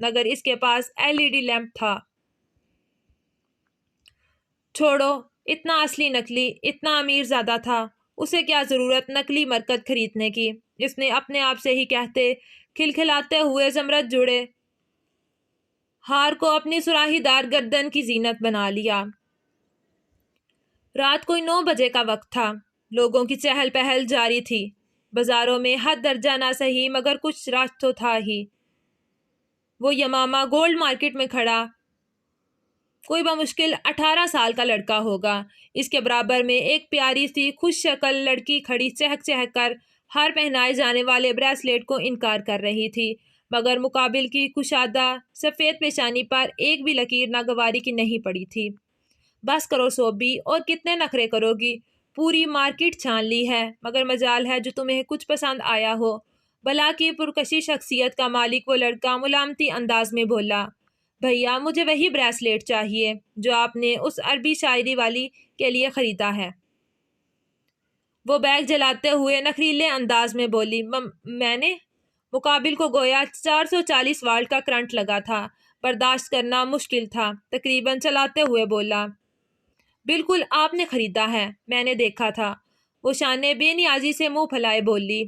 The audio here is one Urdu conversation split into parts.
مگر اس کے پاس LED لیمپ تھا۔ چھوڑو، اتنا اصلی نکلی، اتنا امیر زیادہ تھا، اسے کیا ضرورت نکلی مرکت خریدنے کی؟ اس نے اپنے آپ سے ہی کہتے کھلکھلاتے ہوئے زمرد جڑے ہار کو اپنی سراہی دار گردن کی زینت بنا لیا۔ رات کوئی 9 بجے کا وقت تھا۔ لوگوں کی چہل پہل جاری تھی۔ بازاروں میں حد درجہ نہ سہی مگر کچھ رش تو تھا ہی۔ وہ یمامہ گولڈ مارکیٹ میں کھڑا کوئی بمشکل 18 سال کا لڑکا ہوگا۔ اس کے برابر میں ایک پیاری سی خوش شکل لڑکی کھڑی چہک چہک کر ہر پہنائے جانے والے بریسلیٹ کو انکار کر رہی تھی، مگر مقابل کی کشادہ سفید پیشانی پر ایک بھی لکیر ناگواری کی نہیں پڑی تھی۔ بس کرو صوبی، اور کتنے نخرے کرو گی؟ پوری مارکیٹ چھان لی ہے، مگر مجال ہے جو تمہیں کچھ پسند آیا ہو۔ بلا کی پرکشی شخصیت کا مالک وہ لڑکا ملامتی انداز میں بولا، بھیا مجھے وہی بریسلیٹ چاہیے جو آپ نے اس عربی شاعری والی کے لیے خریدا ہے۔ وہ بیگ جلاتے ہوئے نخریلے انداز میں بولی، میں نے؟ مقابل کو گویا 440 واٹ کا کرنٹ لگا تھا، برداشت کرنا مشکل تھا۔ تقریباً چلاتے ہوئے بولا، بالکل آپ نے خریدا ہے، میں نے دیکھا تھا۔ وہ شانے بے نیازی سے منہ پھلائے بولی،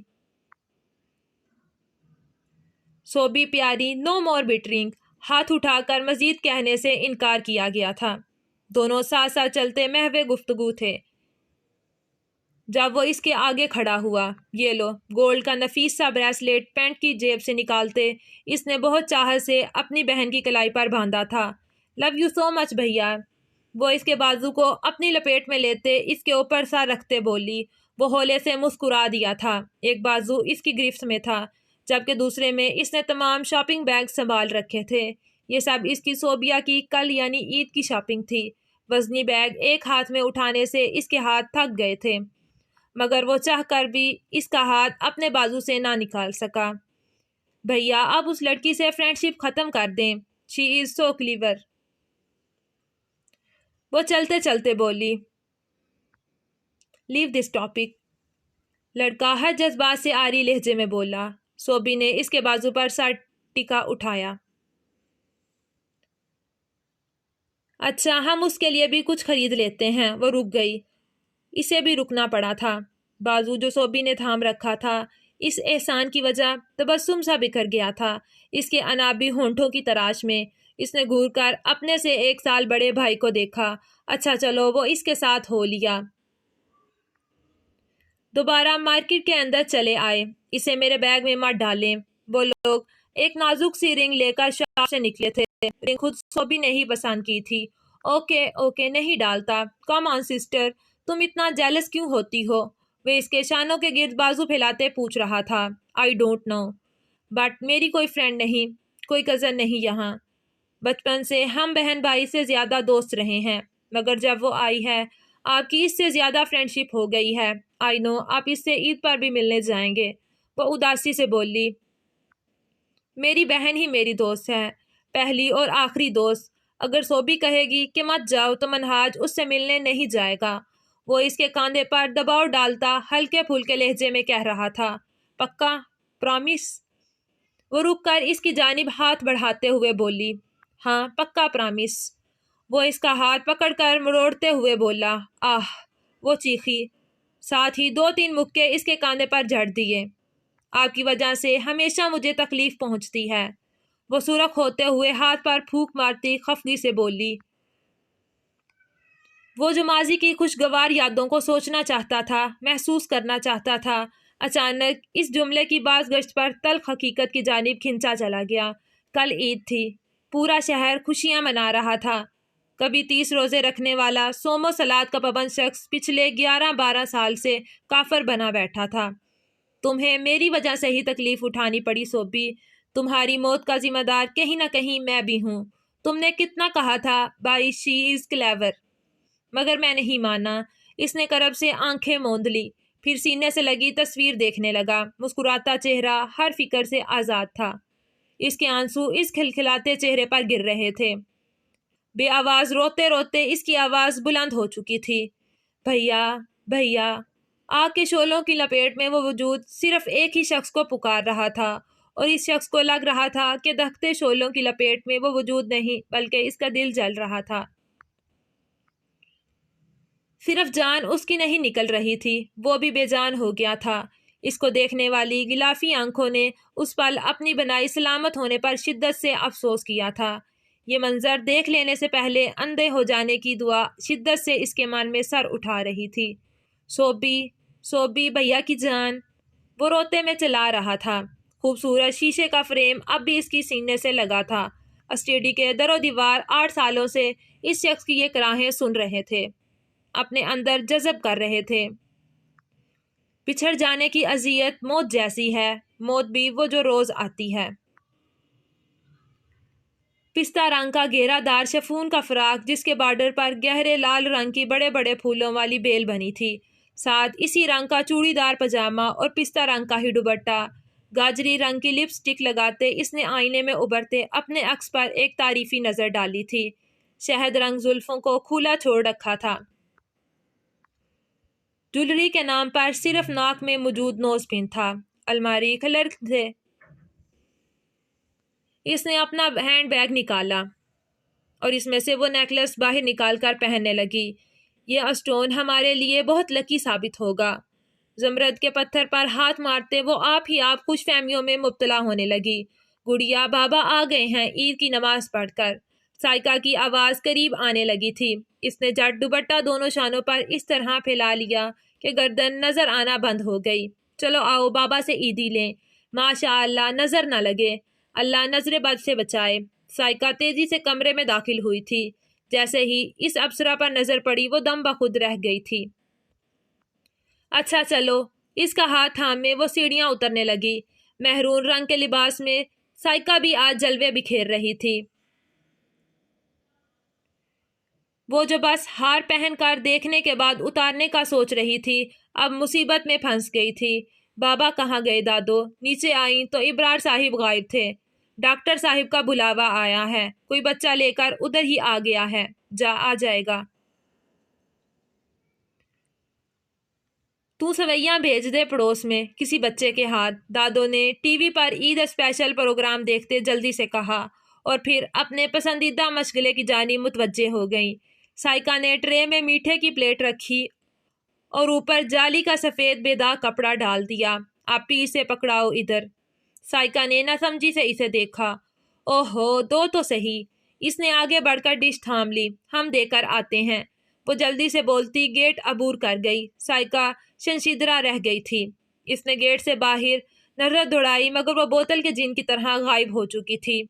صوبی پیاری، نو مور بیٹرنگ۔ ہاتھ اٹھا کر مزید کہنے سے انکار کیا گیا تھا۔ دونوں ساتھ ساتھ چلتے محو گفتگو تھے جب وہ اس کے آگے کھڑا ہوا۔ یہ لو، گولڈ کا نفیس سا بریسلیٹ پینٹ کی جیب سے نکالتے اس نے بہت چاہت سے اپنی بہن کی کلائی پر باندھا تھا۔ لو یو سو مچ بھیا۔ وہ اس کے بازو کو اپنی لپیٹ میں لیتے اس کے اوپر سا رکھتے بولی۔ وہ ہولے سے مسکرا دیا تھا۔ ایک بازو اس کی گرفت میں تھا جبکہ دوسرے میں اس نے تمام شاپنگ بیگ سنبھال رکھے تھے۔ یہ سب اس کی صوبیہ کی کل یعنی عید کی شاپنگ تھی۔ وزنی بیگ ایک ہاتھ میں اٹھانے سے اس کے ہاتھ تھک گئے تھے، مگر وہ چاہ کر بھی اس کا ہاتھ اپنے بازو سے نہ نکال سکا۔ بھیا اب اس لڑکی سے فرینڈ شپ ختم کر دیں، شی از سو کلیور۔ وہ چلتے چلتے بولی، لیو دس ٹاپک۔ لڑکا ہر جذبات سے آری لہجے میں بولا۔ صوبی نے اس کے بازو پر سر ٹکا اٹھایا۔ اچھا ہم اس کے لیے بھی کچھ خرید لیتے ہیں۔ وہ رک گئی۔ اسے بھی رکنا پڑا تھا۔ بازو جو صوبی نے تھام رکھا تھا اس احسان کی وجہ تبسم سا بکھر گیا تھا اس کے انابی ہونٹوں کی تراش میں۔ اس نے گھور کر اپنے سے 1 سال بڑے بھائی کو دیکھا۔ اچھا چلو وہ اس کے ساتھ ہو لیا۔ دوبارہ مارکیٹ کے اندر چلے آئے۔ اسے میرے بیگ میں مت ڈالیں۔ وہ لوگ ایک نازک سی رنگ لے کر شاپ سے نکلے تھے۔ رنگ خود صوبی نے ہی پسند کی تھی۔ اوکے اوکے نہیں ڈالتا۔ کم آن سسٹر، تم اتنا جیلس کیوں ہوتی ہو؟ وہ اس کے شانوں کے گرد بازو پھیلاتے پوچھ رہا تھا۔ آئی ڈونٹ نو، بٹ میری کوئی فرینڈ نہیں، کوئی کزن نہیں یہاں۔ بچپن سے ہم بہن بھائی سے زیادہ دوست رہے ہیں، مگر جب وہ آئی ہے آپ کی اس سے زیادہ فرینڈ شپ ہو گئی ہے۔ آئی نو آپ اس سے عید پر بھی ملنے جائیں گے۔ وہ اداسی سے بولی، میری بہن ہی میری دوست ہے، پہلی اور آخری دوست۔ اگر صوبی کہے گی کہ مت جاؤ تو منہاج اس سے ملنے نہیں جائے گا۔ وہ اس کے کاندھے پر دباؤ ڈالتا ہلکے پھلکے لہجے میں کہہ رہا تھا، پکا پرامس؟ وہ رک کر اس کی جانب ہاتھ بڑھاتے ہوئے بولی، ہاں پکا پرامس۔ وہ اس کا ہاتھ پکڑ کر مروڑتے ہوئے بولا، آہ! وہ چیخی، ساتھ ہی 2-3 مکے اس کے کاندھے پر جھڑ دیے۔ آپ کی وجہ سے ہمیشہ مجھے تکلیف پہنچتی ہے۔ وہ سرخ ہوتے ہوئے ہاتھ پر پھونک مارتی خفگی سے بولی۔ وہ جو ماضی کی خوشگوار یادوں کو سوچنا چاہتا تھا، محسوس کرنا چاہتا تھا، اچانک اس جملے کی باز گشت پر تلخ حقیقت کی جانب کھنچا چلا گیا۔ کل عید تھی، پورا شہر خوشیاں منا رہا تھا۔ کبھی 30 روزے رکھنے والا صوم و صلات کا پابند شخص پچھلے 11-12 سال سے کافر بنا بیٹھا تھا۔ تمہیں میری وجہ سے ہی تکلیف اٹھانی پڑی صوبی۔ تمہاری موت کا ذمہ دار کہیں نہ کہیں میں بھی ہوں۔ تم نے کتنا کہا تھا بائی شی از کلیور، مگر میں نہیں مانا۔ اس نے کرب سے آنکھیں موند لی، پھر سینے سے لگی تصویر دیکھنے لگا۔ مسکراتا چہرہ ہر فکر سے آزاد تھا۔ اس کے آنسو اس کھلکھلاتے چہرے پر گر رہے تھے۔ بے آواز روتے روتے اس کی آواز بلند ہو چکی تھی، بھیا بھیا۔ آگ کے شعلوں کی لپیٹ میں وہ وجود صرف ایک ہی شخص کو پکار رہا تھا، اور اس شخص کو لگ رہا تھا کہ دہتے شعلوں کی لپیٹ میں وہ وجود نہیں بلکہ اس کا دل جل رہا تھا۔ صرف جان اس کی نہیں نکل رہی تھی، وہ بھی بے جان ہو گیا تھا۔ اس کو دیکھنے والی غلافی آنکھوں نے اس پل اپنی بنائی سلامت ہونے پر شدت سے افسوس کیا تھا۔ یہ منظر دیکھ لینے سے پہلے اندھے ہو جانے کی دعا شدت سے اس کے من میں سر اٹھا رہی تھی۔ سوبی، سوبی بھیا کی جان، وہ روتے میں چلا رہا تھا۔ خوبصورت شیشے کا فریم اب بھی اس کی سینے سے لگا تھا۔ اسٹیڈی کے در و دیوار 8 سالوں سے اس شخص کی یہ کراہیں سن رہے تھے، اپنے اندر جذب کر رہے تھے۔ بچھڑ جانے کی اذیت موت جیسی ہے، موت بھی وہ جو روز آتی ہے۔ پستہ رنگ کا گھیرا دار شفون کا فراق جس کے بارڈر پر گہرے لال رنگ کی بڑے بڑے پھولوں والی بیل بنی تھی، ساتھ اسی رنگ کا چوڑی دار پاجامہ اور پستہ رنگ کا ہی دوپٹہ۔ گاجری رنگ کی لپسٹک لگاتے اس نے آئینے میں ابھرتے اپنے عکس پر ایک تعریفی نظر ڈالی تھی۔ شہد رنگ زلفوں کو کھلا چھوڑ رکھا تھا۔ جولری کے نام پر صرف ناک میں موجود نوز پن تھا۔ الماری کلر تھے۔ اس نے اپنا ہینڈ بیگ نکالا اور اس میں سے وہ نیکلس باہر نکال کر پہننے لگی۔ یہ اسٹون ہمارے لیے بہت لکی ثابت ہوگا۔ زمرد کے پتھر پر ہاتھ مارتے وہ آپ ہی آپ خوش فہمیوں میں مبتلا ہونے لگی۔ گڑیا بابا آ گئے ہیں عید کی نماز پڑھ کر۔ سائکا کی آواز قریب آنے لگی تھی۔ اس نے جٹ دوپٹہ دونوں شانوں پر اس طرح پھیلا لیا کہ گردن نظر آنا بند ہو گئی۔ چلو آؤ بابا سے عیدی لیں، ماشاء اللہ نظر نہ لگے، اللہ نظر بد سے بچائے۔ سائکا تیزی سے کمرے میں داخل ہوئی تھی۔ جیسے ہی اس ابصرہ پر نظر پڑی وہ دم بخود رہ گئی تھی۔ اچھا چلو، اس کا ہاتھ تھامے وہ سیڑھیاں اترنے لگی۔ مہرون رنگ کے لباس میں سائکا بھی آج جلوے بکھیر رہی تھی۔ وہ جو بس ہار پہن کر دیکھنے کے بعد اتارنے کا سوچ رہی تھی، اب مصیبت میں پھنس گئی تھی۔ بابا کہاں گئے دادو؟ نیچے آئیں تو ابرار صاحب غائب تھے۔ ڈاکٹر صاحب کا بلاوا آیا ہے، کوئی بچہ لے کر ادھر ہی آ گیا ہے، آ جائے گا۔ تو سویاں بھیج دے پڑوس میں کسی بچے کے ہاتھ، دادو نے ٹی وی پر عید اسپیشل پروگرام دیکھتے جلدی سے کہا، اور پھر اپنے پسندیدہ مشغلے کی جانب متوجہ ہو گئیں۔ سائکا نے ٹرے میں میٹھے کی پلیٹ رکھی اور اوپر جالی کا سفید بے داغ کپڑا ڈال دیا۔ آپی اسے پکڑاؤ ادھر۔ سائکا نے نہ سمجھی سے اسے دیکھا۔ اوہو، دو تو صحیح۔ اس نے آگے بڑھ کر ڈش تھام لی۔ ہم دے کر آتے ہیں۔ وہ جلدی سے بولتی گیٹ عبور کر گئی۔ سائکا شنشیدرا رہ گئی تھی۔ اس نے گیٹ سے باہر نظر دوڑائی مگر وہ بوتل کے جن کی طرح غائب ہو چکی تھی۔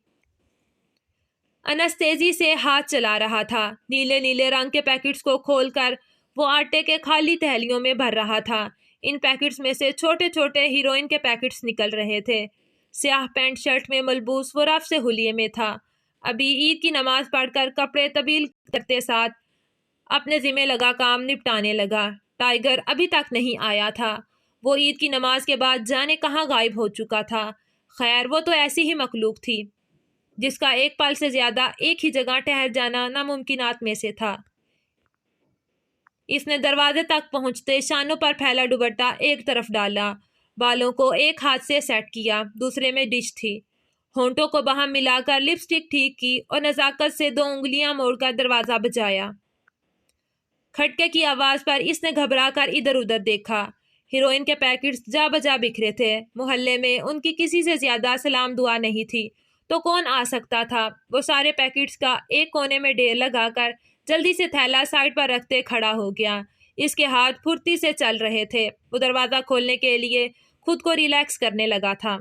انس تیزی سے ہاتھ چلا رہا تھا۔ نیلے نیلے رنگ کے پیکٹس کو کھول کر وہ آٹے کے خالی تھیلیوں میں بھر رہا تھا۔ ان پیکٹس میں سے چھوٹے چھوٹے ہیروئن کے پیکٹس نکل رہے تھے۔ سیاہ پینٹ شرٹ میں ملبوس وہ رف سے حلیے میں تھا۔ ابھی عید کی نماز پڑھ کر کپڑے تبدیل کرتے ساتھ اپنے ذمہ لگا کام نپٹانے لگا۔ ٹائیگر ابھی تک نہیں آیا تھا۔ وہ عید کی نماز کے بعد جانے کہاں غائب ہو چکا تھا۔ خیر وہ تو ایسی ہی مخلوق تھی جس کا ایک پل سے زیادہ ایک ہی جگہ ٹھہر جانا ناممکنات میں سے تھا۔ اس نے دروازے تک پہنچتے شانوں پر پھیلا دوپٹہ ایک طرف ڈالا، بالوں کو ایک ہاتھ سے سیٹ کیا، دوسرے میں ڈش تھی۔ ہونٹوں کو باہم ملا کر لپسٹک ٹھیک کی اور نزاکت سے 2 انگلیاں موڑ کر دروازہ بجایا۔ کھٹکے کی آواز پر اس نے گھبرا کر ادھر ادھر دیکھا۔ ہیروئن کے پیکٹس جا بجا بکھرے تھے۔ محلے میں ان کی کسی سے زیادہ سلام دعا نہیں تھی تو کون آ سکتا تھا؟ وہ سارے پیکٹس کا ایک کونے میں ڈھیر لگا کر جلدی سے تھیلا سائڈ پر رکھتے کھڑا ہو گیا۔ اس کے ہاتھ پھرتی سے چل رہے تھے۔ وہ دروازہ کھولنے کے لیے خود کو ریلیکس کرنے لگا تھا۔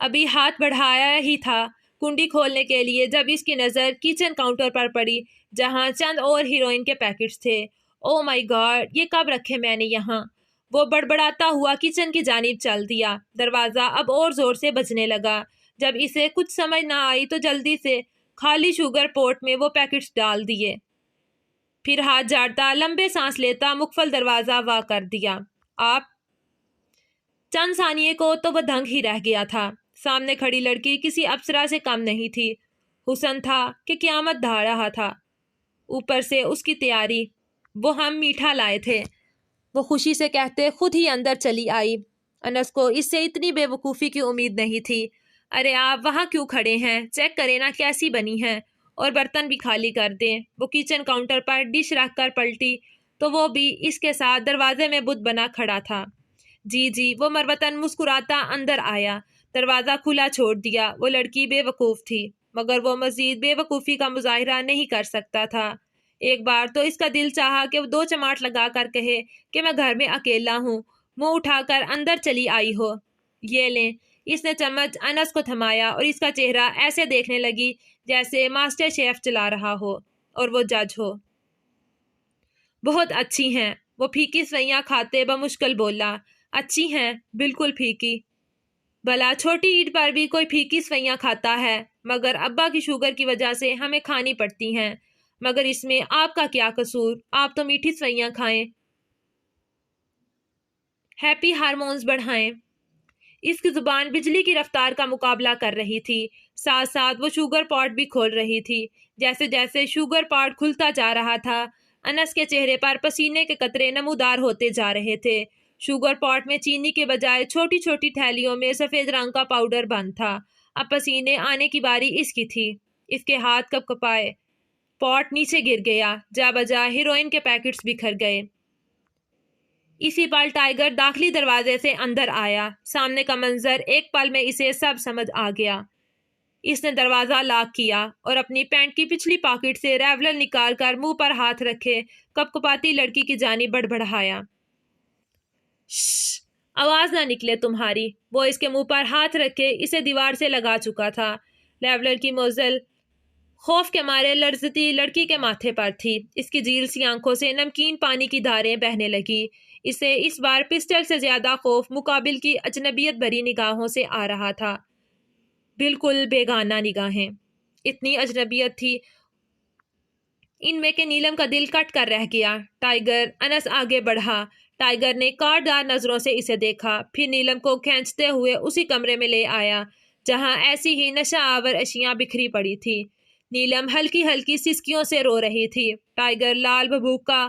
ابھی ہاتھ بڑھایا ہی تھا کنڈی کھولنے کے لیے جب اس کی نظر کچن کاؤنٹر پر پڑی جہاں چند اور ہیروئن کے پیکٹس تھے۔ او مائی گاڈ، یہ کب رکھے میں نے یہاں؟ وہ بڑبڑاتا ہوا کچن کی جانب چل دیا۔ دروازہ اب اور زور سے بجنے لگا۔ جب اسے کچھ سمجھ نہ آئی تو جلدی سے خالی شوگر پورٹ میں وہ پیکٹس ڈال دیے، پھر ہاتھ جاڑتا لمبے سانس لیتا مقفل دروازہ وا کر دیا۔ آپ چند ثانیے کو تو وہ دنگ ہی رہ گیا تھا۔ سامنے کھڑی لڑکی کسی افسرہ سے کم نہیں تھی۔ حسن تھا کہ قیامت ڈھا رہا تھا، اوپر سے اس کی تیاری۔ وہ ہم میٹھا لائے تھے، وہ خوشی سے کہتے خود ہی اندر چلی آئی۔ انس کو اس سے اتنی بیوقوفی کی امید نہیں تھی۔ ارے آپ وہاں کیوں کھڑے ہیں؟ چیک کریں نا کیسی بنی ہیں، اور برتن بھی خالی کر دیں۔ وہ کچن کاؤنٹر پر ڈش رکھ کر پلٹی تو وہ بھی اس کے ساتھ دروازے میں بت بنا کھڑا تھا۔ جی جی، وہ مروتن مسکراتا اندر آیا، دروازہ کھلا چھوڑ دیا۔ وہ لڑکی بے وقوف تھی، مگر وہ مزید بے وقوفی کا مظاہرہ نہیں کر سکتا تھا۔ ایک بار تو اس کا دل چاہا کہ وہ دو چماٹ لگا کر کہے کہ میں گھر میں اکیلا ہوں، منہ اٹھا کر اندر چلی آئی ہو۔ یہ لیں۔ اس نے چمچ انس کو تھمایا اور اس کا چہرہ ایسے دیکھنے لگی جیسے ماسٹر شیف چلا رہا ہو اور وہ جج ہو۔ بہت اچھی ہیں، وہ پھیکی سوئیاں کھاتے بمشکل بولا۔ اچھی ہیں، بالکل پھیکی۔ بھلا چھوٹی عید پر بھی کوئی پھیکی سوئیاں کھاتا ہے، مگر ابا کی شوگر کی وجہ سے ہمیں کھانی پڑتی ہیں۔ مگر اس میں آپ کا کیا قصور؟ آپ تو میٹھی سوئیاں کھائیں، ہیپی ہارمونز بڑھائیں۔ اس کی زبان بجلی کی رفتار کا مقابلہ کر رہی تھی، ساتھ ساتھ وہ شوگر پاٹ بھی کھول رہی تھی۔ جیسے جیسے شوگر پاٹ کھلتا جا رہا تھا، انس کے چہرے پر پسینے کے قطرے نمودار ہوتے جا رہے تھے۔ شوگر پاٹ میں چینی کے بجائے چھوٹی چھوٹی تھیلیوں میں سفید رنگ کا پاؤڈر بند تھا۔ اب پسینے آنے کی باری اس کی تھی۔ اس کے ہاتھ کپ کپائے، پاٹ نیچے گر گیا، جا بجا ہیروئن کے پیکٹس بکھر گئے۔ اسی پل ٹائیگر داخلی دروازے سے اندر آیا۔ سامنے کا منظر ایک پل میں اسے سب سمجھ آ گیا۔ اس نے دروازہ لاک کیا اور اپنی پینٹ کی پچھلی پاکٹ سے ریولر نکال کر منہ پر ہاتھ رکھے کپ کپاتی لڑکی کی جانب بڑبڑایا۔ شش، آواز نہ نکلے تمہاری۔ وہ اس کے منہ پر ہاتھ رکھے اسے دیوار سے لگا چکا تھا۔ ریولر کی موزل خوف کے مارے لرزتی لڑکی کے ماتھے پر تھی۔ اس کی جیل سی آنکھوں سے نمکین پانی کی دھاریں بہنے لگی۔ اسے اس بار پسٹل سے زیادہ خوف مقابل کی اجنبیت بھری نگاہوں سے آ رہا تھا۔ بالکل بیگانہ نگاہیں، اتنی اجنبیت تھی ان میں کہ نیلم کا دل کٹ کر رہ گیا۔ ٹائیگر، انس آگے بڑھا۔ ٹائیگر نے کاردار نظروں سے اسے دیکھا، پھر نیلم کو کھینچتے ہوئے اسی کمرے میں لے آیا جہاں ایسی ہی نشہ آور اشیاء بکھری پڑی تھی۔ نیلم ہلکی ہلکی سسکیوں سے رو رہی تھی۔ ٹائیگر لال بھبوکا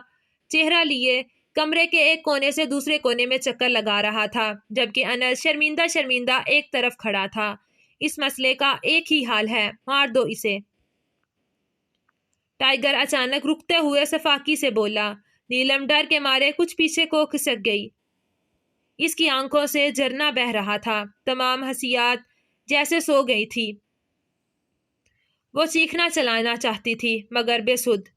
چہرہ لیے کمرے کے ایک کونے سے دوسرے کونے میں چکر لگا رہا تھا، جبکہ انس شرمندہ شرمندہ ایک طرف کھڑا تھا۔ اس مسئلے کا ایک ہی حال ہے، مار دو اسے۔ ٹائیگر اچانک رکتے ہوئے صفاقی سے بولا۔ نیلم ڈر کے مارے کچھ پیچھے کو کھسک گئی۔ اس کی آنکھوں سے جھرنا بہہ رہا تھا، تمام حسیات جیسے سو گئی تھی۔ وہ چیخنا چلانا چاہتی تھی مگر بے سدھ۔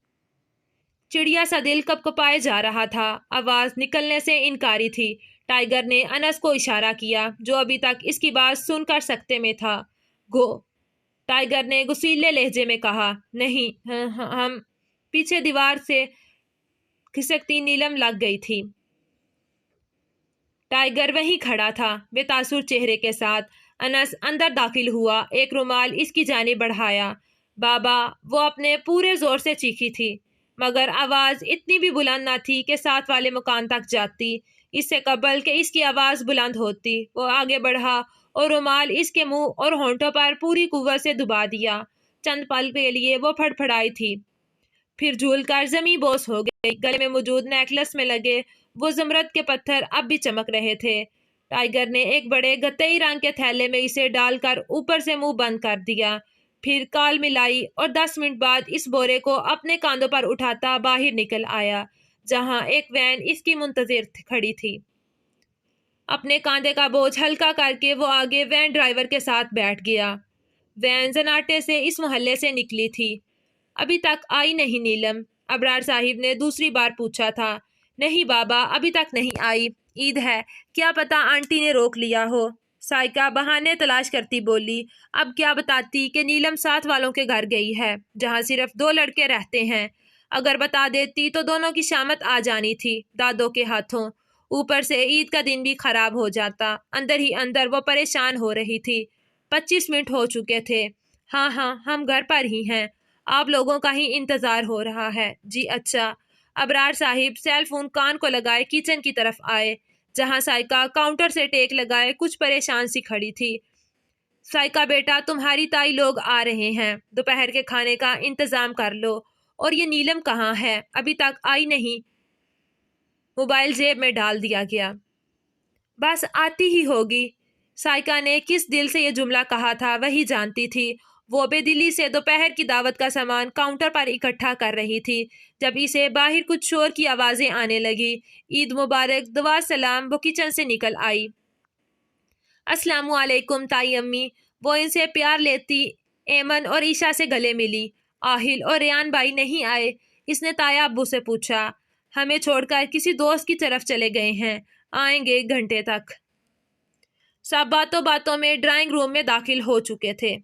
چڑیا سا دل کپ کپائے جا رہا تھا، آواز نکلنے سے انکاری تھی۔ ٹائیگر نے انس کو اشارہ کیا جو ابھی تک اس کی بات سن کر سکتے میں تھا۔ گو، ٹائیگر نے غصیلے لہجے میں کہا۔ نہیں، ہم پیچھے دیوار سے کھسکتی نیلم لگ گئی تھی۔ ٹائیگر وہیں کھڑا تھا، بے تاثر چہرے کے ساتھ۔ انس اندر داخل ہوا، ایک رومال اس کی جانب بڑھایا۔ بابا، وہ اپنے پورے زور سے چیخی تھی، مگر آواز اتنی بھی بلند نہ تھی کہ ساتھ والے مکان تک جاتی۔ اس سے قبل کہ اس کی آواز بلند ہوتی، وہ آگے بڑھا اور رومال اس کے منہ اور ہونٹوں پر پوری قوت سے دبا دیا۔ چند پل کے لیے وہ پھڑ پھڑائی تھی، پھر جھول کر زمیں بوس ہو گئی۔ گلے میں موجود نیکلس میں لگے وہ زمرد کے پتھر اب بھی چمک رہے تھے۔ ٹائیگر نے ایک بڑے گتئی رنگ کے تھیلے میں اسے ڈال کر اوپر سے منہ بند کر دیا، پھر کال ملائی اور 10 منٹ بعد اس بورے کو اپنے کاندھوں پر اٹھاتا باہر نکل آیا جہاں ایک وین اس کی منتظر کھڑی تھی۔ اپنے کاندھے کا بوجھ ہلکا کر کے وہ آگے وین ڈرائیور کے ساتھ بیٹھ گیا۔ وین زناٹے سے اس محلے سے نکلی تھی۔ ابھی تک آئی نہیں نیلم؟ ابرار صاحب نے دوسری بار پوچھا تھا۔ نہیں بابا، ابھی تک نہیں آئی، عید ہے، کیا پتا آنٹی نے روک لیا ہو۔ سائکہ بہانے تلاش کرتی بولی۔ اب کیا بتاتی کہ نیلم ساتھ والوں کے گھر گئی ہے جہاں صرف 2 لڑکے رہتے ہیں۔ اگر بتا دیتی تو دونوں کی شامت آ جانی تھی دادوں کے ہاتھوں۔ اوپر سے عید کا دن بھی خراب ہو جاتا۔ اندر ہی اندر وہ پریشان ہو رہی تھی۔ 25 منٹ ہو چکے تھے۔ ہاں ہاں، ہم گھر پر ہی ہیں، آپ لوگوں کا ہی انتظار ہو رہا ہے۔ جی اچھا۔ ابرار صاحب سیل فون کان کو لگائے کچن کی طرف آئے جہاں سائکہ کاؤنٹر سے ٹیک لگائے کچھ پریشان سی کھڑی تھی۔ سائکہ بیٹا، تمہاری تائی لوگ آ رہے ہیں، دوپہر کے کھانے کا انتظام کر لو۔ اور یہ نیلم کہاں ہے؟ ابھی تک آئی نہیں۔ موبائل جیب میں ڈال دیا گیا۔ بس آتی ہی ہوگی۔ سائکا نے کس دل سے یہ جملہ کہا تھا وہی جانتی تھی۔ وہ بے دلی سے دوپہر کی دعوت کا سامان کاؤنٹر پر اکٹھا کر رہی تھی جب اسے باہر کچھ شور کی آوازیں آنے لگی۔ عید مبارک، دعا سلام، وہ کچن سے نکل آئی۔ السلام علیکم تائی امی، وہ ان سے پیار لیتی ایمن اور عشاء سے گلے ملی۔ آہل اور ریان بھائی نہیں آئے؟ اس نے تایا ابو سے پوچھا۔ ہمیں چھوڑ کر کسی دوست کی طرف چلے گئے ہیں، آئیں گے 1 گھنٹے تک۔ سب باتوں باتوں میں ڈرائنگ روم میں داخل ہو چکے تھے۔